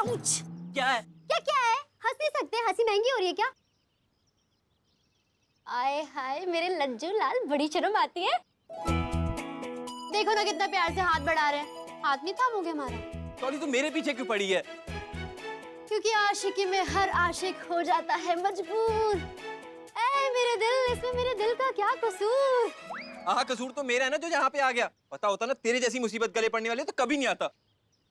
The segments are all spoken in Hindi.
आउच। क्या है? क्या है? हंस नहीं सकते, हंसी महंगी हो रही है क्या? आए हाय मेरे लज्जू लाल, बड़ी शर्म आती है। देखो ना कितना प्यार से हाथ बढ़ा रहे हैं, हाथ नहीं थामोगे हमारा? सॉरी, तू मेरे पीछे क्यों पड़ी है? क्योंकि आशिकी में हर आशिक हो जाता है मजबूर। ऐ मेरे दिल, इसमें मेरे दिल का क्या कसूर? कसूर तो मेरा है ना जो यहाँ पे आ गया। पता होता ना तेरे जैसी मुसीबत गले पड़ने वाली तो कभी नहीं आता।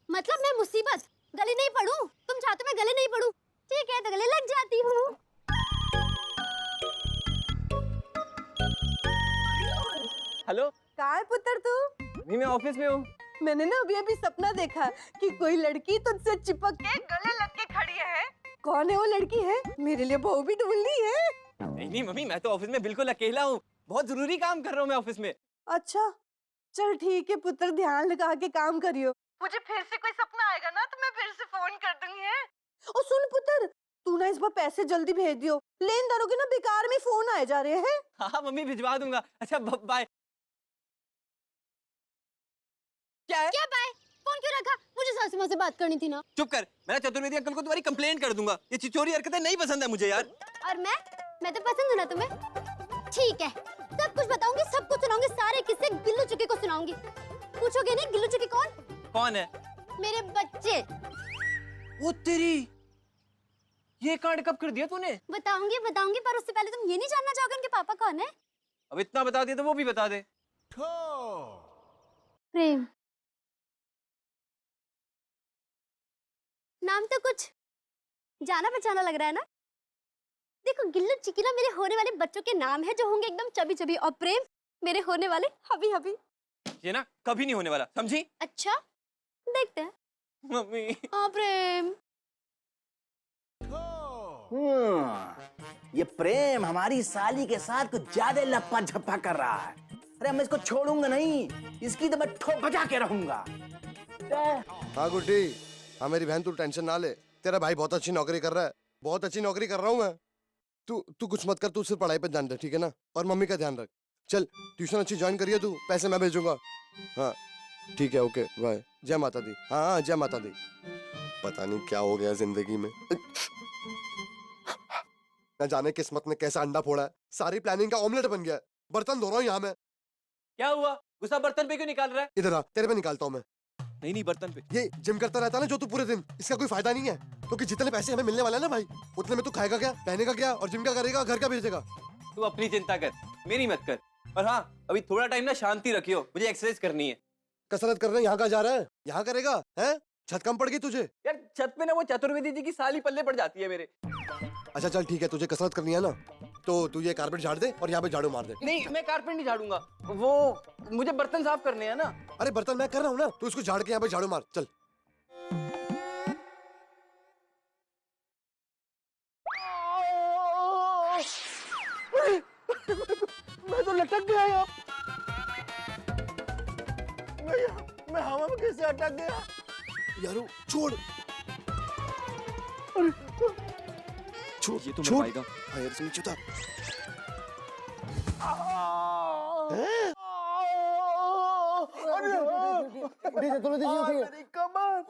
मतलब मैं मुसीबत गले नहीं पड़ूं? तुम चाहते मैं गले नहीं पड़ूं? ठीक है, तो गले लग जाती हूँ। हेलो। कहाँ है पुत्र तू? अभी मैं ऑफिस में हूँ। मैंने ना अभी अभी सपना देखा कि कोई लड़की तुझसे चिपक के गले लग के खड़ी है। कौन है वो लड़की? है मेरे लिए बहू भी ढूंढनी है। नहीं मम्मी, मैं तो ऑफिस में बिल्कुल अकेला हूँ। बहुत जरूरी काम कर रहा हूँ मैं ऑफिस में। अच्छा चल ठीक है पुत्र, ध्यान लगा के काम करियो। मुझे फिर से कोई सपना आएगा ना तो मैं फिर से फोन कर दूंगी है। और सुन पुत्र, तू ना इस बार पैसे जल्दी भेज दियो, लेनदारों के ना बेकार में फोन आए जा रहे हैं। हाँ मम्मी, भिजवा दूंगा। अच्छा बाय। क्या है? क्या बाय? फोन क्यों रखा? मुझे सासू माँ से बात करनी थी ना। चुप कर, मैं चतुर्वेदी अंकल को तुम्हारी कंप्लेंट कर दूंगा। ये चिचोरी हरकतें नहीं पसंद है मुझे यार। और मैं तो पसंद हूँ ना तुम्हें? ठीक है, सब कुछ बताऊंगी, सब कुछ सुनाऊंगी, सारे किस्से गिल्लू चुके को सुनाऊंगी। पूछोगे नहीं गिल्लू चुके कौन? कौन है? मेरे बच्चे। वो तेरी, ये कांड कब कर दिया तूने? बताऊंगी बताऊंगी, पर उससे पहले तुम ये नहीं जानना चाहोगे उनके पापा कौन है? अब इतना बता दिया तो वो भी बता दे। प्रेम। नाम तो कुछ जाना पहचाना लग रहा है ना? देखो गिल्लू चिकिला मेरे होने वाले बच्चों के नाम है जो होंगे एकदम चबी चबी, और प्रेम मेरे होने वाले हबी हबी। ये ना कभी नहीं होने वाला, समझी? अच्छा देखते हैं। मम्मी। हाँ प्रेम। ये प्रेम हमारी साली के साथ कुछ ज्यादा लप्पा झप्पा कर रहा है। अरे मैं इसको छोड़ूंगा नहीं, इसकी तो मैं ठोक बजा के रहूंगा। हाँ गुड्डी, हाँ मेरी बहन, तू टेंशन ना ले। तेरा भाई बहुत अच्छी नौकरी कर रहा है, बहुत अच्छी नौकरी कर रहा हूँ मैं। तू कुछ मत कर, तू सिर्फ पढ़ाई पर ध्यान रख, ठीक है ना? और मम्मी का ध्यान रख। चल ट्यूशन अच्छी ज्वाइन करिए तू, पैसे मैं भेजूंगा। हाँ ठीक है, ओके बाय। जय माता दी। हाँ जय माता दी। पता नहीं क्या हो गया जिंदगी में, न जाने किस्मत ने कैसा अंडा फोड़ा है, सारी प्लानिंग का ऑमलेट बन गया है। बर्तन धो रहा हूँ यहाँ मैं। क्या हुआ? गुस्सा बर्तन पे क्यों निकाल रहा है? इधर आ, तेरे पे निकालता हूँ मैं। नहीं बर्तन पे। ये जिम करता रहता है ना जो तू पूरे दिन, इसका कोई फायदा नहीं है। क्योंकि जितने पैसे हमें मिलने वाले हैं ना भाई, उतने में तू खाएगा क्या, पहनेगा क्या, और जिम क्या करेगा, घर का भेजेगा? तू अपनी चिंता कर, मेरी मत कर। और हाँ, अभी थोड़ा टाइम ना शांति रखियो, मुझे एक्सरसाइज करनी है। कसरत करने यहाँ का जा रहा है? यहाँ करेगा है? छत कम पड़ गई तुझे? यार छत पे ना वो चतुर्वेदी जी की साली पल्ले पड़ जाती है मेरे। अच्छा चल ठीक है, तुझे कसरत करनी है ना, तो तू ये कारपेट झाड़ दे और यहाँ पे झाड़ू मार दे। नहीं, मैं कारपेट नहीं झाड़ूंगा, वो मुझे बर्तन साफ करने हैं ना। अरे बर्तन मैं कर रहा हूँ ना, तू इसको झाड़ के यहाँ पे झाड़ू मार, चल। मैं तो लटक गया यार। मैं हवा में कैसे अटक गया? यारो छोड़, छोड़ ये तो मैं छोड़। पाएगा। हाँ यार इसमें चुता। मेरी कमर।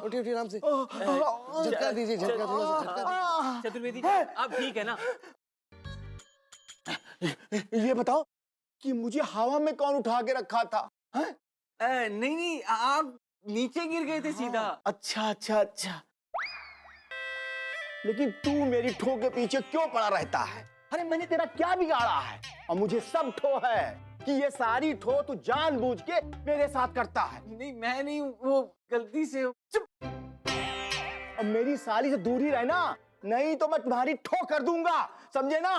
उठी आराम से, झटका दीजिए, झटका थोड़ा सा झटका दीजिए। चतुर्वेदी जी, आप ठीक है ना? ये बताओ कि मुझे हवा में कौन उठा के रखा था? नहीं, आप नीचे गिर गए थे सीधा। अच्छा। लेकिन तू मेरी ठो के पीछे क्यों पड़ा रहता है? अरे मैंने तेरा क्या बिगाड़ा है? और मुझे सब ठो है कि ये सारी ठो तू जानबूझ के मेरे साथ करता है। नहीं मैं नहीं, वो गलती से। चुप। अब मेरी साली से दूर ही रहना, नहीं तो मैं तुम्हारी ठो कर दूंगा, समझे ना?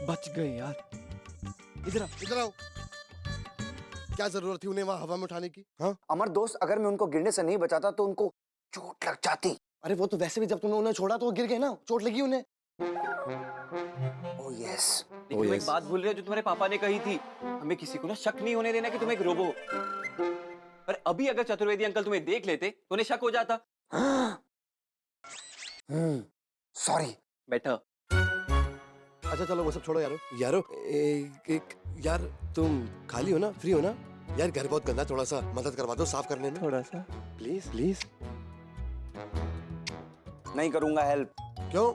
बच गए यार। इधर आओ। क्या जरूरत थी उन्हें वहां हवा में उठाने की? हाँ अमर दोस्त, अगर मैं उनको गिरने से नहीं बचाता तो उनको चोट लग जाती। अरे वो तो वैसे भी जब तुमने उन्हें छोड़ा तो वो गिर गए ना, चोट लगी उन्हें। Oh yes. लेकिन तुम एक बात भूल रहे हो जो तुम्हारे पापा ने कही थी, हमें किसी को ना शक नहीं होने देना कि तुम एक रोबो हो। पर अभी अगर चतुर्वेदी अंकल तुम्हें देख लेते तो उन्हें शक हो जाता। सॉरी। बैठा। अच्छा चलो वो सब छोड़ो यारो। यारो एक यार तुम खाली हो ना, फ्री हो ना? यार घर बहुत गंदा, थोड़ा सा मदद करवा दो साफ करने में। थोड़ा सा प्लीज प्लीज। नहीं करूंगा हेल्प। क्यों?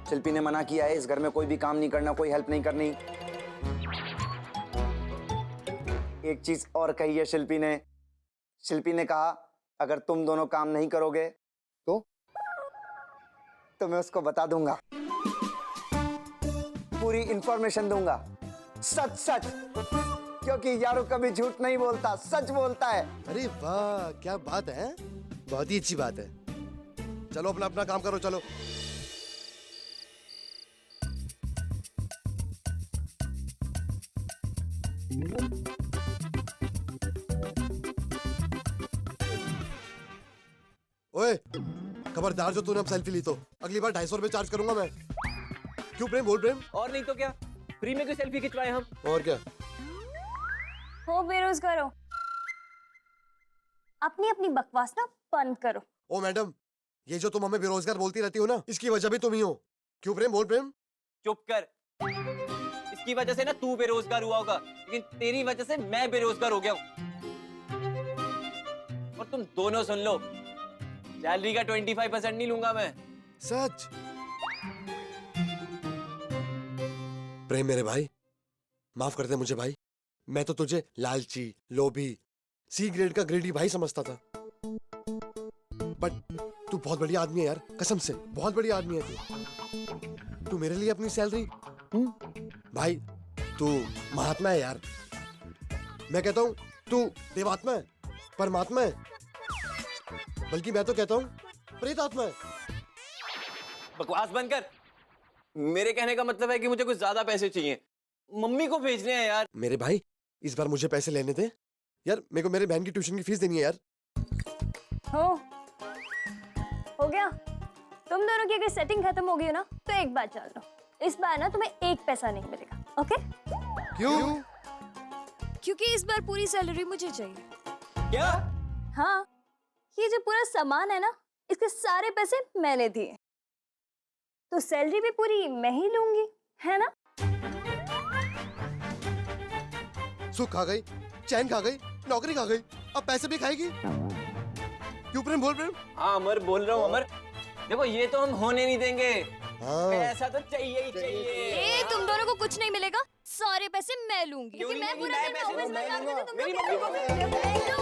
शिल्पी ने मना किया है, इस घर में कोई भी काम नहीं करना, कोई हेल्प नहीं करनी। एक चीज और कही है शिल्पी ने। शिल्पी ने कहा अगर तुम दोनों काम नहीं करोगे तो मैं उसको बता दूंगा, पूरी इंफॉर्मेशन दूंगा, सच सच, क्योंकि यारो कभी झूठ नहीं बोलता, सच बोलता है। अरे वाह क्या बात है, बहुत ही अच्छी बात है। चलो अपना अपना काम करो, चलो। ओए खबरदार, जो तूने अब सेल्फी ली तो अगली बार 250 रुपए चार्ज करूंगा मैं। क्यों प्रेम, बोल प्रेम। और नहीं तो क्या, फ्री में कोई सेल्फी खिंचवाए हम। और क्या? हो बेरोजगार हो, अपनी अपनी बकवास ना बंद करो। ओ मैडम, ये जो तुम हमें बेरोजगार बोलती रहती हो ना, इसकी वजह भी तुम ही हो। क्यों प्रेम, बोल प्रेम। चुप कर। इसकी वजह से ना तू बेरोजगार हुआ होगा, लेकिन तेरी वजह से मैं बेरोजगार हो गया हूँ। और तुम दोनों सुन लो, सैलरी का 25% नहीं लूंगा मैं। सच? प्रेम मेरे भाई, माफ कर दे मुझे भाई। मैं तो तुझे लालची, लोभी, सी ग्रेड का ग्रेडी भाई समझता था। बट तू बहुत बढ़िया आदमी है यार, कसम से बहुत बढ़िया आदमी है तू। तू मेरे लिए अपनी सैलरी भाई, तू महात्मा है यार। मैं कहता हूँ तू देवात्मा है, परमात्मा है, बल्कि मैं तो कहता हूँ प्रेतात्मा है। बकवास बंद कर। मेरे कहने का मतलब है कि मुझे कुछ ज्यादा पैसे चाहिए, मम्मी को भेजने हैं यार। मेरे भाई इस बार मुझे पैसे लेने दे यार, मेरे को मेरे बहन की ट्यूशन की फीस देनी है यार। हो गया? तुम दोनों की अगर सेटिंग खत्म हो गई हो ना, तो एक बात जान लो, इस बार ना तुम्हें एक पैसा नहीं मिलेगा, ओके? क्यों? क्योंकि इस बार पूरी सैलरी मुझे चाहिए। क्या? हाँ, ये जो पूरा सामान है ना, इसके सारे पैसे मैंने दिए, तो सैलरी भी पूरी मैं ही लूंगी, है ना? सुख खा गई, चैन खा गई, नौकरी खा गई, अब पैसे भी खाएगी। क्यों प्रेम, बोल प्रेम। हाँ अमर, बोल रहा हूँ अमर। देखो ये तो हम होने नहीं देंगे, हाँ। पैसा तो चाहिए ही चाहिए। तुम दोनों को कुछ नहीं मिलेगा, सारे पैसे मैं लूंगी, क्यों क्योंकि मैं नहीं पूरा लूंगी? दिन मैं ऑफिस में काम करती हूँ, तुम मेरी लोग मम्मी को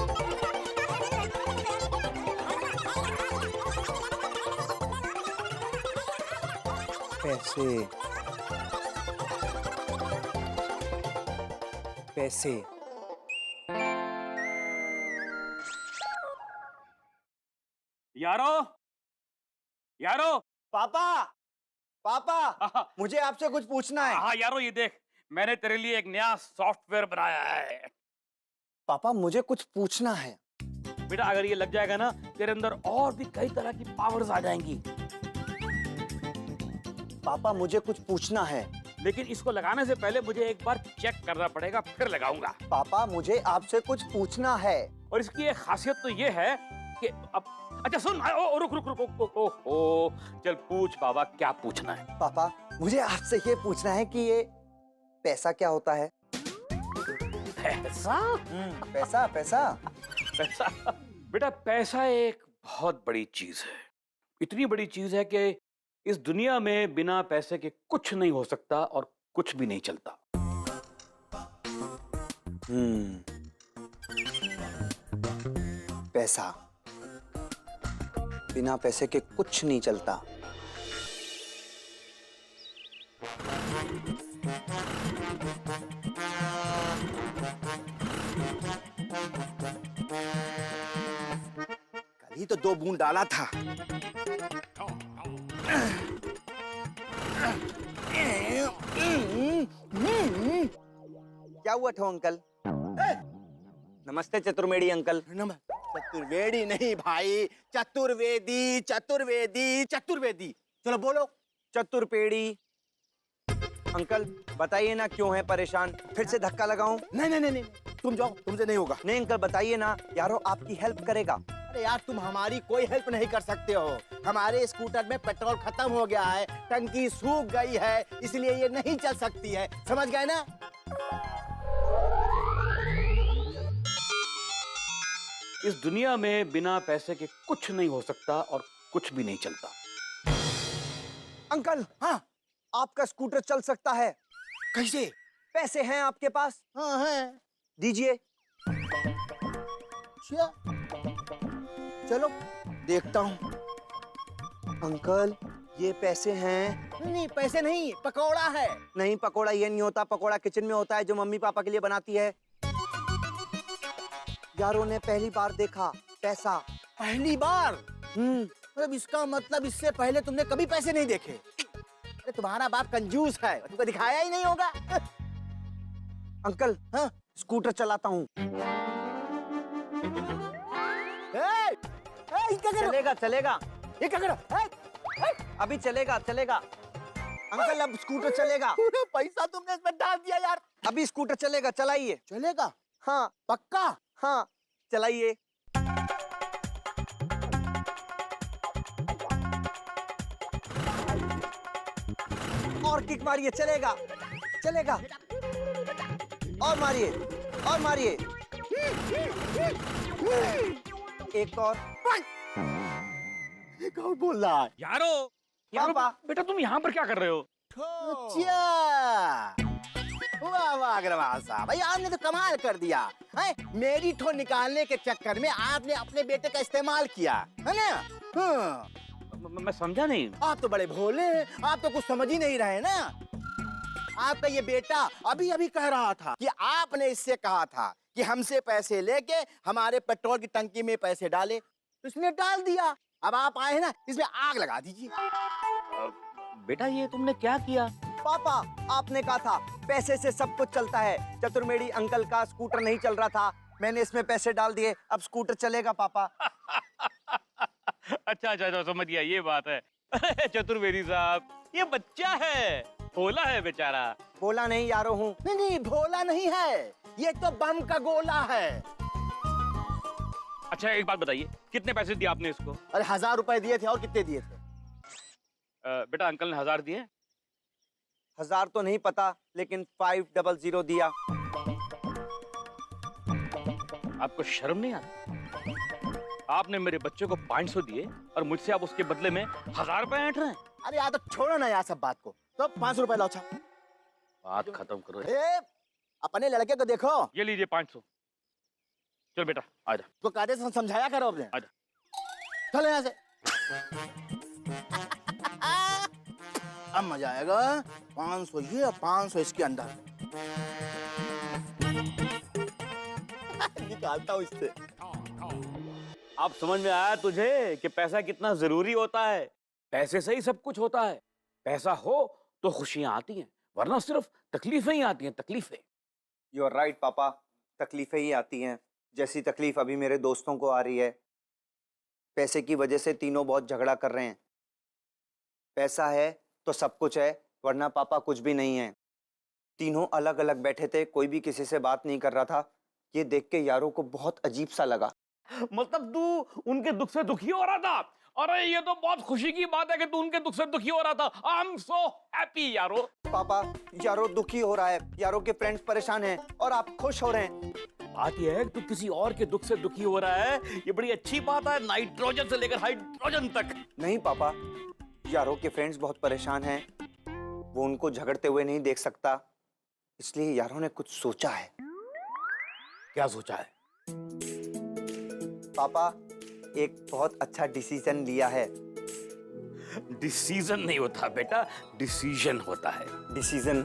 पैसे पैसे यारो यारो। पापा पापा हाँ मुझे आपसे कुछ पूछना है। हाँ यारो, ये देख, मैंने तेरे लिए एक नया सॉफ्टवेयर बनाया है। पापा मुझे कुछ पूछना है। बेटा अगर ये लग जाएगा ना, तेरे अंदर और भी कई तरह की पावर्स आ जाएंगी। पापा मुझे कुछ पूछना है। लेकिन इसको लगाने से पहले मुझे एक बार चेक करना पड़ेगा, फिर लगाऊंगा। पापा मुझे आपसे कुछ पूछना है। और इसकी एक खासियत तो ये है कि अब अच्छा सुन, ओ, रुक रुक रुक ओ, चल पूछ बाबा, क्या पूछना है? पापा मुझे आपसे ये पूछना है कि ये पैसा क्या होता है? पैसा? पैसा पैसा पैसा बेटा, पैसा एक बहुत बड़ी चीज है। इतनी बड़ी चीज है कि इस दुनिया में बिना पैसे के कुछ नहीं हो सकता और कुछ भी नहीं चलता। पैसा, बिना पैसे के कुछ नहीं चलता। कल ही तो 2 बूंद डाला था। क्या हुआ ठो अंकल? नमस्ते चतुर्मेडी अंकल। चतुर्वेदी नहीं भाई, चतुर्वेदी चतुर्वेदी चतुर्वेदी। चलो बोलो। चतुर्पेड़ी। अंकल बताइए ना क्यों है परेशान? फिर से धक्का लगाऊं? नहीं नहीं नहीं नहीं, तुम जाओ, तुमसे नहीं होगा। नहीं अंकल बताइए ना, यारो आपकी हेल्प करेगा। अरे यार तुम हमारी कोई हेल्प नहीं कर सकते हो। हमारे स्कूटर में पेट्रोल खत्म हो गया है, टंकी सूख गई है, इसलिए ये नहीं चल सकती है। समझ गए ना? इस दुनिया में बिना पैसे के कुछ नहीं हो सकता और कुछ भी नहीं चलता। अंकल, हाँ, आपका स्कूटर चल सकता है। कैसे? पैसे हैं आपके पास? हाँ है। दीजिए। अच्छा, चलो देखता हूँ। अंकल, ये पैसे हैं। नहीं पैसे नहीं, पकौड़ा है। नहीं, पकोड़ा ये नहीं होता। पकोड़ा किचन में होता है जो मम्मी पापा के लिए बनाती है। यारों ने पहली बार देखा पैसा। पहली बार? मतलब इसका मतलब इससे पहले तुमने कभी पैसे नहीं देखे? अरे तुम्हारा बाप कंजूस है, तुमको दिखाया ही नहीं होगा। अंकल, हाँ? स्कूटर चलाता हूँ। चलेगा चलेगा, ये क्या करो? अभी चलेगा चलेगा। अंकल, अब स्कूटर चलेगा। पूरा पैसा तुमने इसमें डाल दिया यार। अभी स्कूटर चलेगा, चलाइए। चलेगा? हाँ पक्का? हाँ, चलाइए। और किक मारिए, चलेगा चलेगा। और मारिए, और मारिए। एक और। ये कौन बोल रहा है? यारो, यारो पापा। बेटा तुम यहाँ पर क्या कर रहे हो? अच्छा, वाह वाह अग्रवाल साहब, भाई आपने तो कमाल कर दिया है। मेरी ठो निकालने के चक्कर में आपने अपने बेटे का इस्तेमाल किया है ना? हाँ। मैं समझा नहीं। आप तो बड़े भोले हैं, आप तो कुछ समझ ही नहीं रहे ना। आपका ये बेटा अभी अभी कह रहा था कि आपने इससे कहा था कि हमसे पैसे लेके हमारे पेट्रोल की टंकी में पैसे डाले, तो इसने डाल दिया। अब आप आए हैं ना, इसमें आग लगा दीजिए। बेटा ये तुमने क्या किया? पापा, आपने कहा था पैसे से सब कुछ चलता है। चतुर्मेड़ी अंकल का स्कूटर नहीं चल रहा था, मैंने इसमें पैसे डाल दिए, अब स्कूटर चलेगा पापा। अच्छा अच्छा अच्छा, समझ गया, ये बात है। अरे चतुर्वेदी साहब, ये बच्चा है, भोला है बेचारा। बोला नहीं यारो हूँ। नहीं नहीं, भोला नहीं है, ये तो बम का गोला है। अच्छा एक बात बताइए, कितने पैसे दिए आपने इसको? अरे 1000 रुपए दिए थे। और कितने दिए थे? बेटा अंकल ने 1000 दिए। 1000 तो नहीं पता, लेकिन 500 दिया। आपको शर्म नहीं आती? आपने मेरे बच्चे को 500 दिए और मुझसे आप उसके बदले में 1000 रुपए ऐंठ रहे हैं। अरे यार, तो छोड़ो ना यार सब बात को। तो 500 रुपए लाओ। बात खत्म करो। अपने लड़के को देखो। ये लीजिए 500। चल बेटा आजा। तो कायदे से समझाया करो अपने। आजा। चलो यहाँ से। अब मजा आएगा। 500 ये और 500 इसके अंदर। निकालता हूँ इससे। अब समझ में आया तुझे कि पैसा कितना जरूरी होता है। पैसे से ही सब कुछ होता है। पैसा हो तो खुशियां आती हैं, वरना सिर्फ तकलीफें ही आती हैं, तकलीफें। यू आर राइट पापा, तकलीफें ही आती हैं। जैसी तकलीफ अभी मेरे दोस्तों को आ रही है। पैसे की वजह से तीनों बहुत झगड़ा कर रहे हैं। पैसा है तो सब कुछ है, वरना पापा कुछ भी नहीं है। तीनों अलग अलग बैठे थे, कोई भी किसी से बात नहीं कर रहा था। ये देख के यारों को बहुत अजीब सा लगा। मतलब तू उनके दुख से दुखी हो रहा था? अरे ये तो बहुत खुशी की बात है कि तू उनके दुख से दुखी हो रहा था। आई एम सो हैप्पी यारो। पापा, यारो दुखी हो रहा है, यारो के फ्रेंड्स परेशान हैं और आप खुश हो रहे हैं। बात यह है कि तू किसी और के दुख से दुखी हो रहा है, ये बड़ी अच्छी बात है, नाइट्रोजन से लेकर हाइड्रोजन तक। नहीं पापा, यारो के फ्रेंड्स बहुत परेशान हैं, वो उनको झगड़ते हुए नहीं देख सकता, इसलिए यारो ने कुछ सोचा है। क्या सोचा है? पापा, एक बहुत अच्छा डिसीजन लिया है। डिसीजन नहीं होता बेटा, डिसीजन होता है। डिसीजन?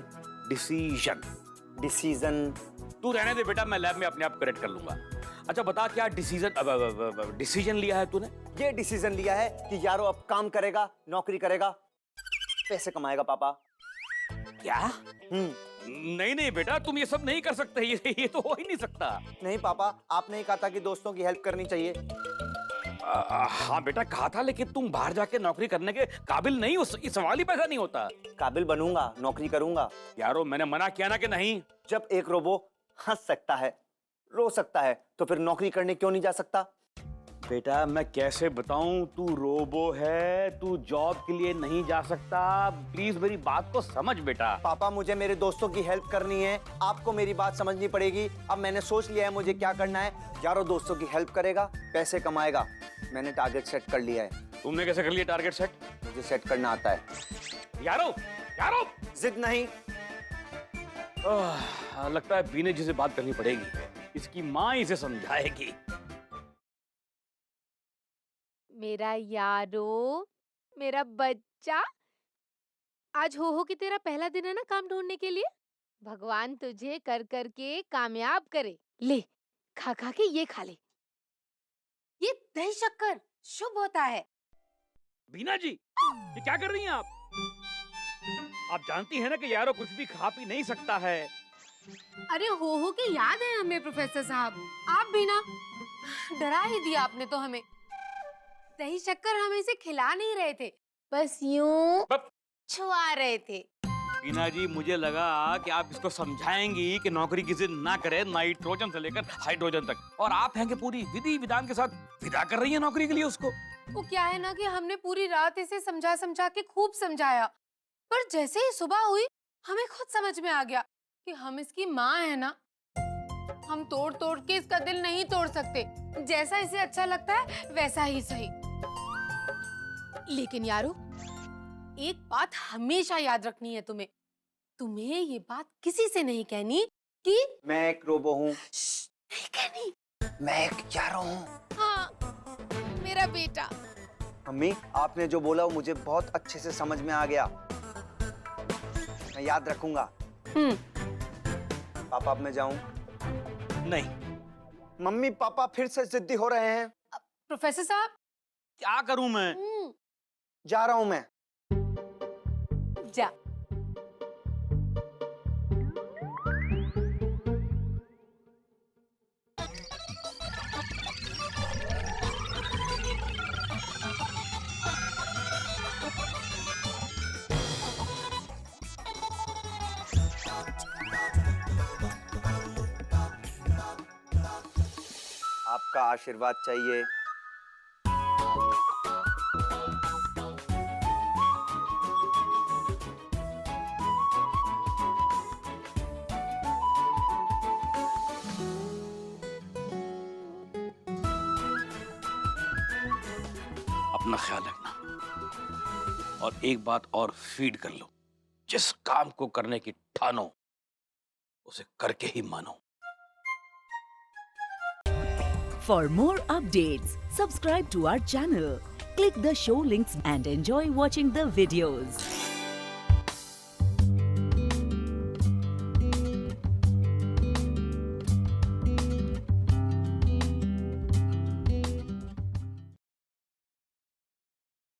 डिसीजन। डिसीजन? तू रहने दे बेटा, मैं लैब में अपने आप करेक्ट कर लूंगा। अच्छा बता, क्या डिसीजन लिया है तूने? ये डिसीजन लिया है कि यारो अब काम करेगा, नौकरी करेगा, पैसे कमाएगा पापा। क्या? नहीं नहीं बेटा, तुम ये सब नहीं कर सकते, ये तो हो ही नहीं सकता। नहीं पापा, आपने ही कहा था कि दोस्तों की हेल्प करनी चाहिए। हाँ बेटा कहा था, लेकिन तुम बाहर जाके नौकरी करने के काबिल नहीं हो, ये सवाल ही पैदा नहीं होता। काबिल बनूंगा, नौकरी करूंगा। यारो मैंने मना किया ना कि नहीं। जब एक रोबो हंस सकता है, रो सकता है, तो फिर नौकरी करने क्यों नहीं जा सकता? बेटा मैं कैसे बताऊं, तू रोबो है, तू जॉब के लिए नहीं जा सकता। प्लीज मेरी बात को समझ बेटा। पापा मुझे मेरे दोस्तों की हेल्प करनी है, आपको मेरी बात समझनी पड़ेगी। अब मैंने सोच लिया है मुझे क्या करना है। यारों दोस्तों की हेल्प करेगा, पैसे कमाएगा। मैंने टारगेट सेट कर लिया है। तुमने कैसे कर लिया टारगेट सेट? मुझे सेट करना आता है। यारो यारो जिद नहीं। लगता है बीने जी से बात करनी पड़ेगी, इसकी माँ इसे समझाएगी। मेरा यारो, मेरा बच्चा, आज हो कि तेरा पहला दिन है ना काम ढूंढने के लिए। भगवान तुझे कर कर के कामयाब करे। ले खा खा के ये खा ले, ये दही शक्कर शुभ होता है। बीना जी ये क्या कर रही हैं आप? आप जानती हैं ना कि यारो कुछ भी खा पी नहीं सकता है। अरे हो के याद है हमें प्रोफेसर साहब, आप भी ना डरा ही दिया आपने तो हमें। दही शक्कर हम इसे खिला नहीं रहे थे, बस यूं छुआ रहे थे। बीना जी मुझे लगा कि आप इसको समझाएंगी कि नौकरी की जिद ना करे, नाइट्रोजन से लेकर हाइड्रोजन तक, और आप हैं कि पूरी विधि विधान के साथ विदा कर रही है नौकरी के लिए उसको। वो क्या है ना कि हमने पूरी रात इसे समझा समझा के खूब समझाया, पर जैसे ही सुबह हुई हमें खुद समझ में आ गया कि हम इसकी माँ है ना, हम तोड़ तोड़ के इसका दिल नहीं तोड़ सकते। जैसा इसे अच्छा लगता है वैसा ही सही। लेकिन यारो एक बात हमेशा याद रखनी है तुम्हें, तुम्हें ये बात किसी से नहीं कहनी कि मैं एक रोबो हूँ। नहीं कहनी। मैं एक यारो हूँ। हाँ मेरा बेटा। मम्मी आपने जो बोला वो मुझे बहुत अच्छे से समझ में आ गया, मैं याद रखूंगा। पापा अब मैं जाऊं? नहीं। मम्मी पापा फिर से जिद्दी हो रहे हैं। प्रोफेसर साहब क्या करूं मैं? जा रहा हूं मैं। जा। आपका आशीर्वाद चाहिए। अपना ख्याल रखना, और एक बात और फीड कर लो, जिस काम को करने की ठानो उसे करके ही मानो। For more updates, subscribe to our channel, click the show links and enjoy watching the videos.